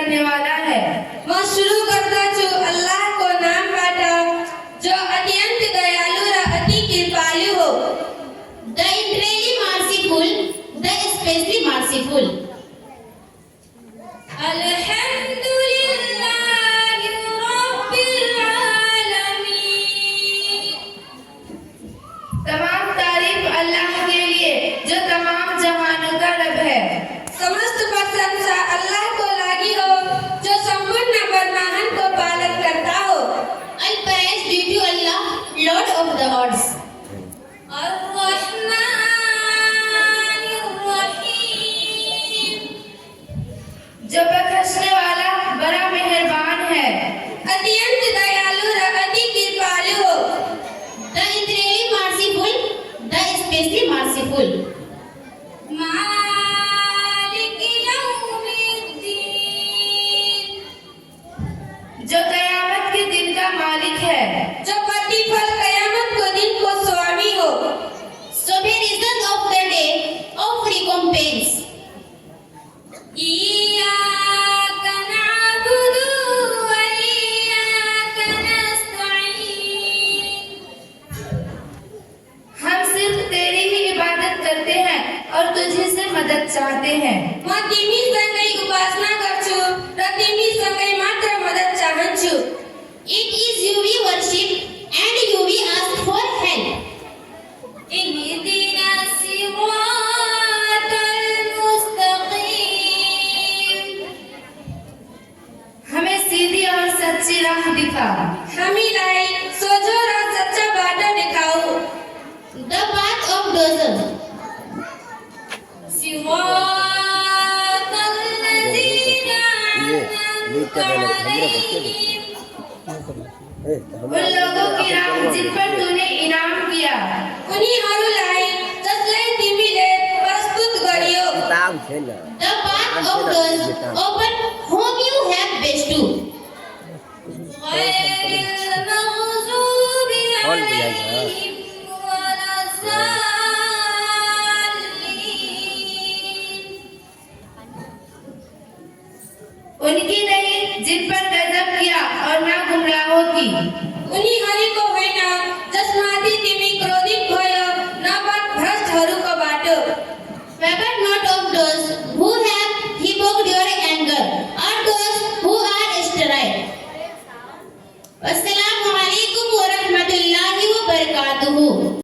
करने वाला है। मैं शुरू करता छू अल्लाह को नाम बाटा जो अत्यंत दयालु और अति कृपालु हो। The entirely merciful, the especially merciful. अल्हम्दुलिल्लाहि रब्बिल आलमीन। तमाम तारीफ अल्लाह के लिए जो तमाम जहानों का रब है। समस्त प्रशंसा अल्लाह को लागी हो जो संपूर्ण परमानंद को पालन करता हो। All praise due to Allah, Lord of the worlds. अर्रहमानिर्रहीम। जो बख्शने वाला बड़ा मेहरबान है। अत्यंत दयालु और अति कृपालु हो। The entirely merciful, the especially merciful. मालिक यौमिद्दीन। जो कयामत के दिन का मालिक है। जो प्रतिफल कयामत को दिन को स्वामी हो। Sovereign of the day of recompense. इय्याक नअबुदु व इय्याक नस्तईन। हम सिर्फ तेरी ही इबादत करते हैं और तुझे से मदद चाहते हैं। मैं तिमी सँगै उपासना गर्छु र तिमी सँगै मात्र मद्दत चाहन्छु। It is you we worship and you we ask for help. इहदिना सिरातल मुस्तकीम। हमें सीधी और सच्ची राह दिखा। हामीलाई सोझो र सच्चा बाटो देखाऊ। The path of dozen. सिरातल लज़ीना अनअमता अलैहिम। उन लोगों की राह जिन पर तूने इनाम किया। उनीहरूलाई जसलाई तिमीले प्रस्तुत गरियो। The path of those upon whom you have bestowed. गैरिल मग़ज़ूबि अलैहिम वलज़्ज़ालिन। उनकी नहीं जिन पर गजब किया और ना गुमराहों की। उनीहरूको होइन जसमाथि तिमी क्रोधित भयो न पथभ्रष्टहरूको बाटो। But not of those who have evoked your anger or those who are sterile. Wassalam.